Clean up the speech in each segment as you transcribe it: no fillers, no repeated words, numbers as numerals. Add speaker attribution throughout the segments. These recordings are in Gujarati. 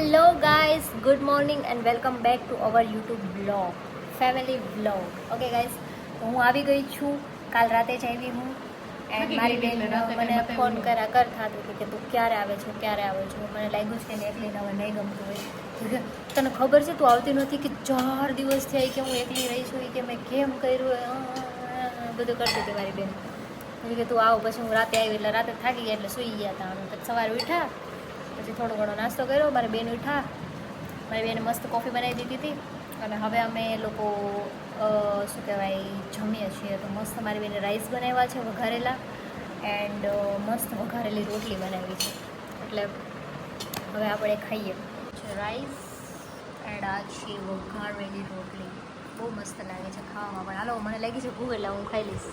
Speaker 1: Hello guys, good morning and welcome back to our YouTube blog, family blog. Okay guys, તો હું આવી ગઈ છું. કાલ રાતે જ આવી હું એન્ડ મારી બેન મને ફોન કરતા હતી કે તું ક્યારે આવે છો. મને લાગ્યું છે કે એકલીને હવે નહીં ગમતું હોય. તને ખબર છે તું આવતી નથી કે 4 દિવસ થયા કે હું એકલી રહી છું કે મેં કેમ કર્યું બધું કરતી હતી મારી બેન. કે તું આવો. પછી હું રાતે આવી એટલે રાતે થાકી ગયા એટલે સૂઈ ગયા હતા. પછી સવારે ઉઠ્યા, પછી થોડો ઘણો નાસ્તો કર્યો. મારી બેન ઉઠા, મારી બેને મસ્ત કોફી બનાવી દીધી હતી અને હવે અમે લોકો શું કહેવાય જમીએ છીએ. તો મસ્ત મારી બેને રાઈસ બનાવ્યા છે વઘારેલા એન્ડ મસ્ત વઘારેલી રોટલી બનાવી છે. એટલે હવે આપણે ખાઈએ રાઈસ એન્ડ આ છે વઘારેલી રોટલી. બહુ મસ્ત લાગે છે ખાવામાં પણ. હાલો, મને લાગી છે ભૂખ એટલે હું ખાઈ લઈશ.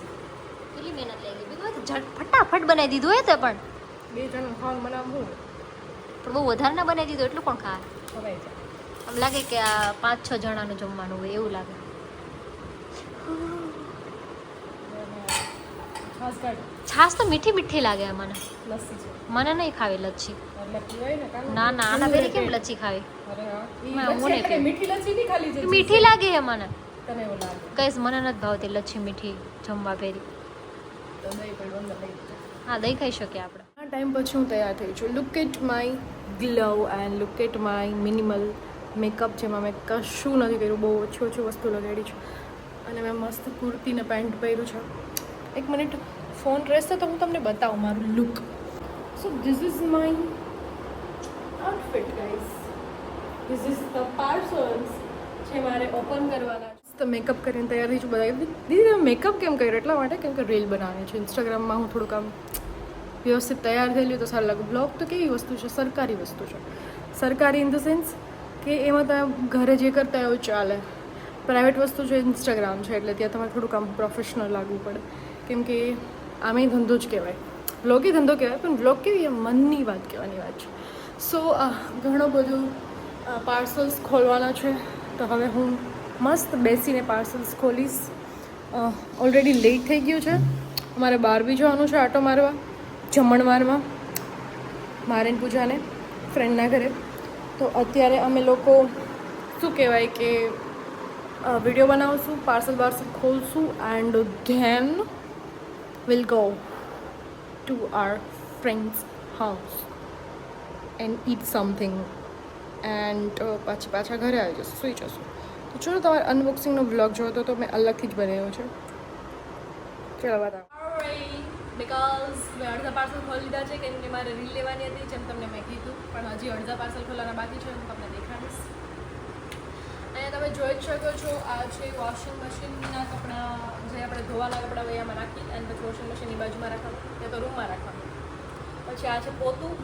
Speaker 1: કેટલી મહેનત લાગી બીજું ફટાફટ બનાવી દીધું હોય તો પણ
Speaker 2: 2 જણનું ખાવાનું બનાવવું
Speaker 1: પણ બહુ વધારે ના બનાવી દીધું એટલું પણ ખા.
Speaker 2: ખવાય જાય.
Speaker 1: આમ લાગે કે આ 5-6 જણાનું જમવાનું હોય એવું લાગે.
Speaker 2: ખાસ કાઢ
Speaker 1: છાશ તો મીઠી મીઠી લાગે મને.
Speaker 2: લસ્સી છે
Speaker 1: મને નહીં ખાવી લચ્છી.
Speaker 2: એટલે પીવાય ને કામ.
Speaker 1: ના ના, આના પેલી કેમ લચ્છી ખાવી?
Speaker 2: અરે હા
Speaker 1: ના, હું નહીં પીવું.
Speaker 2: મીઠી લસ્સી નહીં ખાલી છે
Speaker 1: મીઠી લાગે છે મને.
Speaker 2: તને એવું લાગે
Speaker 1: કઈશ મને નથી ભાવતી લચ્છી મીઠી જમવા ફેરી.
Speaker 2: તો દહીં પડ્યું અંદર લઈ
Speaker 1: હા, દહીં ખાઈ શકીએ આપણે.
Speaker 2: આ ટાઈમ પછી હું તૈયાર થઈ છું. Look at my glow and look at my minimal makeup, જેમાં મેં કશું નથી કર્યું. બહુ ઓછી વસ્તુ લગાડી છે અને મેં મસ્ત કુર્તી ને પેન્ટ પહેર્યું છે. એક મિનિટ ફોન રહેશે તો હું તમને બતાવું મારું look. So this is my outfit guys. This is the parcels જે મારે ઓપન કરવાના છે. તો મેકઅપ કરીને તૈયાર થઈ છું. બધા દીદી તમે મેકઅપ કેમ કર્યો? એટલા માટે કેમ કે રીલ બનાવવાની છે ઇન્સ્ટાગ્રામમાં. હું થોડુંક આમ વ્યવસ્થિત તૈયાર થયેલી તો સારું લાગે. બ્લોગ તો કેવી વસ્તુ છે? સરકારી વસ્તુ છે. સરકારી ઇન ધ સેન્સ કે એમાં તમે ઘરે જે કરતા હોય એવું ચાલે. પ્રાઇવેટ વસ્તુ છે ઇન્સ્ટાગ્રામ છે એટલે ત્યાં તમારે થોડુંક આમ પ્રોફેશનલ લાગવું પડે. કેમ કે આમે ધંધો જ કહેવાય, બ્લોગ ધંધો કહેવાય, પણ બ્લોગ કેવી મનની વાત કહેવાની વાત છે. સો ઘણું બધું પાર્સલ્સ ખોલવાના છે. તો હવે હું મસ્ત બેસીને પાર્સલ્સ ખોલીશ. ઓલરેડી લેટ થઈ ગયું છે. અમારે બહાર બી જવાનું છે આટો મારવા, જમણવારમાં મારે ને પૂજાને ફ્રેન્ડના ઘરે. તો અત્યારે અમે લોકો શું કહેવાય કે વિડીયો બનાવશું, પાર્સલ ખોલશું and then will go to our friends house and eat something and પાછા ઘરે આવી જશું, સૂઈ જશું. તો ચલો, તમારે અનબોક્સિંગનો વ્લોગ જોયો તો મેં અલગથી જ બનાવ્યો છે. ચલો બતાવો. બિકોઝ મેં અડધા પાર્સલ ખોલી લીધા છે કેમ કે મારે રીલ લેવાની હતી, જેમ તમને મેં કીધું. પણ હજી અડધા પાર્સલ ખોલવાના બાકી છે, હું તમને દેખાડીશ. અને તમે જોઈ જ શકો છો, આ છે વોશિંગ મશીનના કપડાં, જે આપણે ધોવાના કપડાં હોય એમાં રાખી અને પછી વોશિંગ મશીનની બાજુમાં રાખવાનું, ત્યાં તો રૂમમાં રાખવાનું. પછી આ છે પોતું.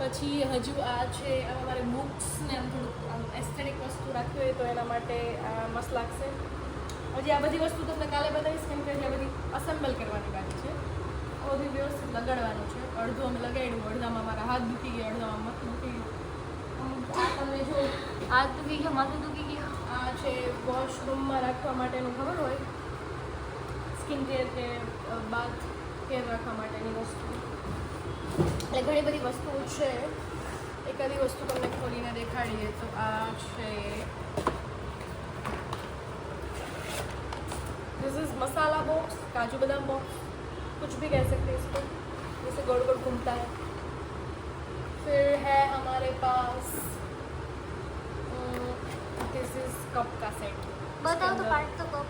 Speaker 2: પછી હજુ આ છે, આમાં મારે બુક્સ ને આમ થોડુંક આમ એસ્થેટિક વસ્તુ રાખવી હોય તો એના માટે આ મસ્ત લાગશે. હજી આ બધી વસ્તુ તમને કાલે બતાવીશ કેમ કે હજી બધી અસેમ્બલ કરવાની બાકી છે. આ બધું વ્યવસ્થિત લગાડવાનું છે. અડધું અમે લગાડ્યું, અડધામાં મારા હાથ દુખી ગયા, અડધામાં માથું દુખી ગયું. આ તમે જો હાથ દુખી ગયો, માથું દુખી ગયું. આ છે વોશરૂમમાં રાખવા માટેનું, ખબર હોય સ્કિન કેર કે બાથ કેર રાખવા માટેની વસ્તુ. એટલે ઘણી બધી વસ્તુઓ છે. એકાદી વસ્તુ તમને ખોલીને દેખાડીએ તો આ છે, दिस इज मसाला बॉक्स, काजू बादाम बॉक्स, कुछ भी कह सकते हैं इसको, जैसे गोल गोल घूमता है. फिर है हमारे पास दिस इज कप का सेट.
Speaker 1: बताओ तो पार्ट तो कप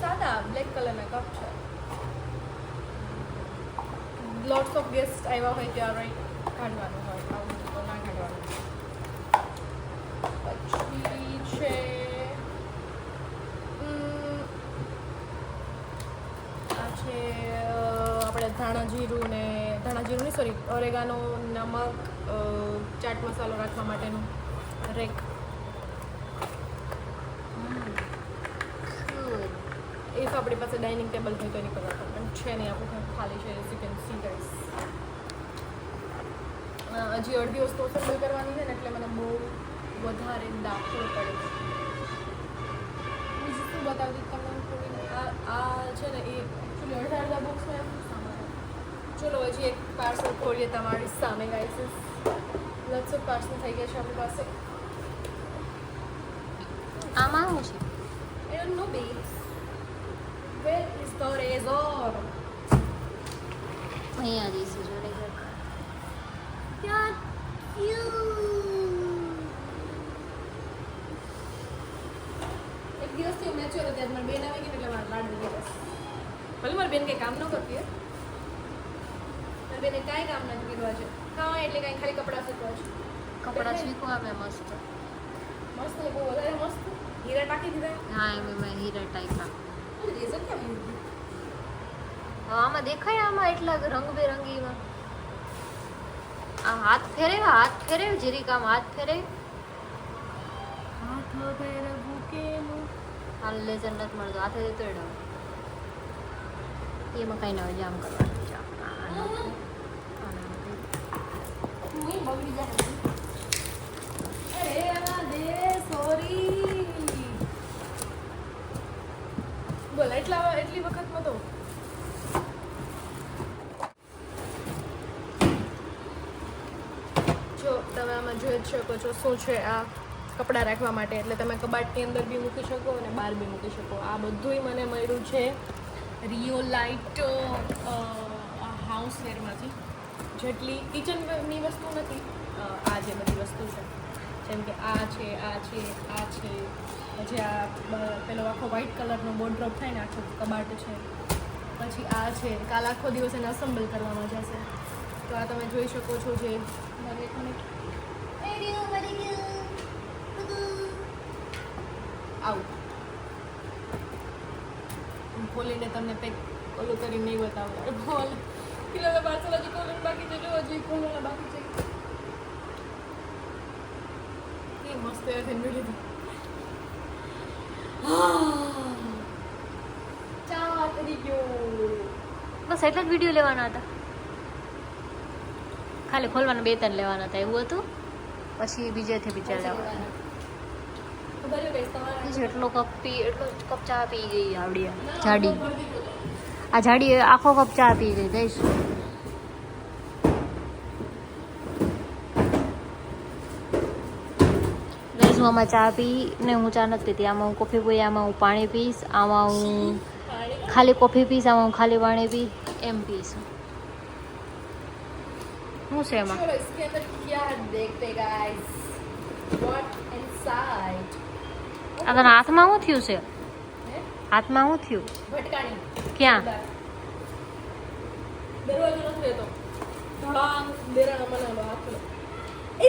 Speaker 2: सादा ब्लैक कलर में कप है. लॉट्स ऑफ गेस्ट આવ્યા હોય ત્યારે કાઢવાનું હોય, આવું તો ના કાઢવાનું. પછી છે આપણે ધાણા જીરું નહીં, સોરી, ઓરેગાનો, નમક, ચાટ મસાલો રાખવા માટેનું રેક. ઇફ આપણી પાસે ડાઇનિંગ ટેબલ હોય તો એની ખબર પણ છે નહીં, આપણું ખાલી છે. You can see guys. હજી અડધી વસ્તુ અસેમ્બલ કરવાની છે ને એટલે મને બહુ વધારે દાખલ પડે છે. બીજું શું બતાવતી તમને થોડી. આ છે ને એ એકચ્યુઅલી અડધા બોક્સમાં એમ સામાન. ચલો હજી એક પાર્સલ ખોલીએ તમારી સામે ગાઈસ. lots of parcel થઈ ગયા છે આપણી પાસે.
Speaker 1: આમાં શું છે?
Speaker 2: I don't know, babes. Where is the razor?
Speaker 1: અહીંયા જઈશું જો રેઝર યાર
Speaker 2: એક દિવસથી મેચ હતો ત્યારે મારી બેન આવી ગઈ એટલે મારા લાડ લઈ ગયા. ભલે મારી બેન કંઈ કામ ન કરતી હોય, મારી બેને કાંઈ કામ નથી કર્યું આજે. હા એટલે કાંઈ ખાલી કપડાં શીખવા છે.
Speaker 1: કપડાં શીખવા આવે મસ્ત.
Speaker 2: મસ્ત ને બહુ વધારે મસ્ત હીરા ટાંકી દીધા.
Speaker 1: હા એમ મેં હીરા ટાઈપના.
Speaker 2: રેઝર કેમ લીધું?
Speaker 1: હા આમાં દેખાય આમાં એટલા રંગબેરંગીમાં. આ હાથ ફેરવ જીરીક આમ હાથ ફેરવ.
Speaker 2: હાથ ફેરવું કેનું?
Speaker 1: હાલ લેઝર નથી મળતો હાથે દેતો એડો. એમાં કઈ ના હોય જામ કરવાનું છે.
Speaker 2: હું બગડી જાય. અરે આના દે સોરી. બોલ એટલી વખતમાં તો જો તમે આમાં જોઈ જ શકો છો શું છે આ કપડાં રાખવા માટે. એટલે તમે કબાટની અંદર બી મૂકી શકો અને બહાર બી મૂકી શકો. આ બધુંય મને મળ્યું છે રિયોલાઇટ હાઉસવેરમાંથી. જેટલી કિચનની વસ્તુ નથી, આ જે બધી વસ્તુ છે જેમ કે આ છે પછી આ પેલો આખો વ્હાઇટ કલરનો બોર્ડ્રોપ થાય ને આખો કબાટ છે. પછી આ છે કાલ આખો દિવસ એને અસેમ્બલ કરવામાં જશે. તો આ તમે જોઈ શકો છો જે એક મિનિટ આવું ખોલીને તમને કંઈક ઓલું કરી નહીં બતાવું. બોલ કિલો પાર્સલ હજી ખોલવાનું બાકી છે. જો હજી ખોલવાના બાકી છે. એ મસ્ત યાર થઈ લીધું. ચા કરી ગયો.
Speaker 1: બસ એટલા જ વિડીયો લેવાના હતા. ખાલી ખોલવાના 2-3 લેવાના હતા એવું હતું. પછી બીજેથી બીજા લેવાના. એટલો કપ ચા પી ગઈ આવડી જાડી. આ જાડી આખો કપ ચા પી ગઈ દઈશ. હું આમાં ચા પી ને હું ચા નથી પીતી. આમાં હું કોફી પી, આમાં હું પાણી પીશ, આમાં હું ખાલી કોફી પીશ, આમાં હું ખાલી પાણી પી એમ પીશ. શું છે એમાં?
Speaker 2: चलो इसके अंदर क्या है देखते गाइस. What inside?
Speaker 1: આ તને હાથમાં શું થયું છે? હાથમાં શું થયું?
Speaker 2: ભટકાણી.
Speaker 1: ક્યાં?
Speaker 2: દરવાજો નથી રહેતો. ધડામ દેરાનો મનાનો હાથનો.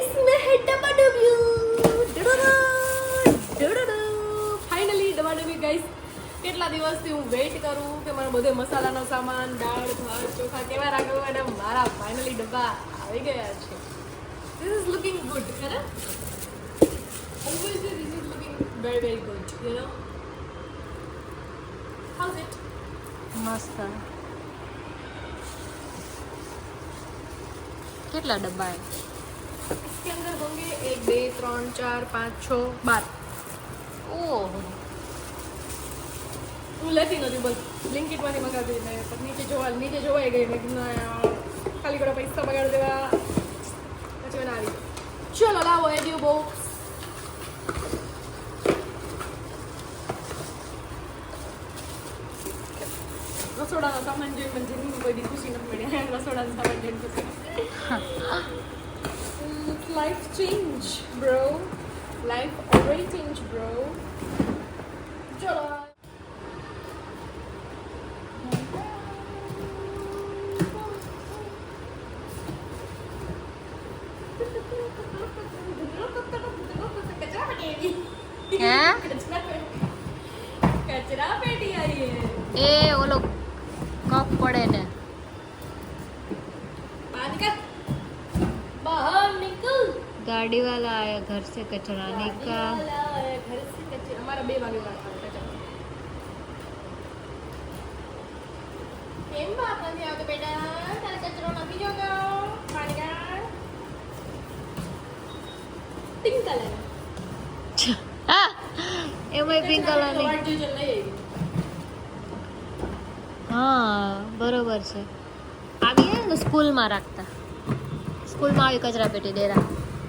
Speaker 2: इसमें है ફાઇનલી ડબાડબી ગાઈસ. કેટલા દિવસથી હું વેઇટ કરું કે મારો બધો મસાલાનો સામાન દાળ ભાત ચોખા કેવા રાખવું અને મારા ફાઇનલી ડબ્બા આવી ગયા છે. This is looking good, है ना? Obviously this is looking very very good, you know? How's it?
Speaker 1: મસ્ત. કેટલા ડબ્બા?
Speaker 2: इसके अंदर होंगे 1 2 3 4 5 6 12.
Speaker 1: ઓહો
Speaker 2: હું લેતી નથી બસ બ્લિંકિટમાંથી મંગાવી દઈ. પણ નીચે જોવાઈ ગઈ. મેં કીધું ના ખાલી થોડા પૈસા બગાડી દેવા. પછી મને આવી ચલો લાવો એડિયો બોક્સ. રસોડાનો સામાન જોઈ પણ જિંદગીમાં કોઈ દી ખુશી નથી મળી. રસોડાનો સામાન જોઈને ખુશી. Life change, bro. Life already change, bro. ચલો
Speaker 1: હે?
Speaker 2: કચરા પેટી આવી હે.
Speaker 1: એ ઓલો કપ પડે ને.
Speaker 2: બહાર નિકલ.
Speaker 1: गाड़ी वाला आया घर से कचरा निकाल.
Speaker 2: घर से कचरा. हमारा 2 वागे बात कचरा. કેમ બાપ નથી આવતો બેટા? તારે કચરો નથી જોતો? પાણી કાઢ. Pink colour.
Speaker 1: હા એમાં પિંક કલર ની.
Speaker 2: વાટ જોજો લઈ આવી.
Speaker 1: હા બરોબર છે. આવી ને સ્કૂલમાં રાખતા. સ્કૂલમાં આવી કચરા પેટી ડેરા.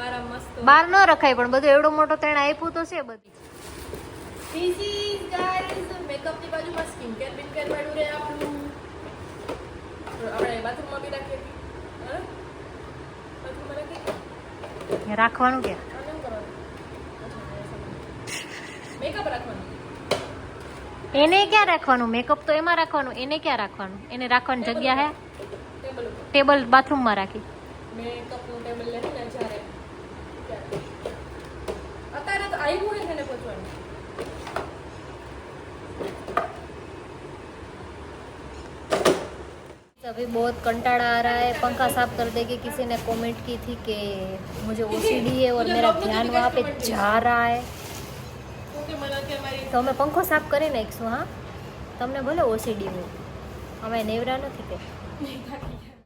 Speaker 2: મારા મસ્ત
Speaker 1: બહાર ન રખાય પણ બધું એવડો મોટો તેણે આપ્યું તો છે બધી.
Speaker 2: This is guys મેકઅપ ની બાજુમાં સ્કિન કેર બિન કેર વાળું રે આપણું. આપણે બાથરૂમમાં બી રાખીએ હા બાથરૂમમાં રાખીએ
Speaker 1: રાખવાનું કે
Speaker 2: આમ કરવાનું મેકઅપ રાખવાનું
Speaker 1: એને ક્યાં રાખવાનું? મેકઅપ તો એમાં રાખવાનું, એને ક્યાં રાખવાનું? એને રાખવાની જગ્યા હે?
Speaker 2: ટેબલ ઉપર
Speaker 1: ટેબલ બાથરૂમમાં રાખી.
Speaker 2: મેકઅપનું ટેબલ લેવું ને જ્યારે અત્યારે તો આવ્યું હોય ને એને પૂછવાનું
Speaker 1: अभी बहुत कंटाड़ा आ रहा है. पंखा साफ कर देगी. किसी ने कमेंट की थी कि मुझे ओसीडी है और मेरा ध्यान वहाँ पे जा रहा है.
Speaker 2: ઓકે મને કે મારી
Speaker 1: તો અમે પંખો સાફ કરી નાખીશું. હા, તમને ભલે ઓસીડી હોય, અમે નેવરા નથી કે
Speaker 2: નહીં થાકી ગયા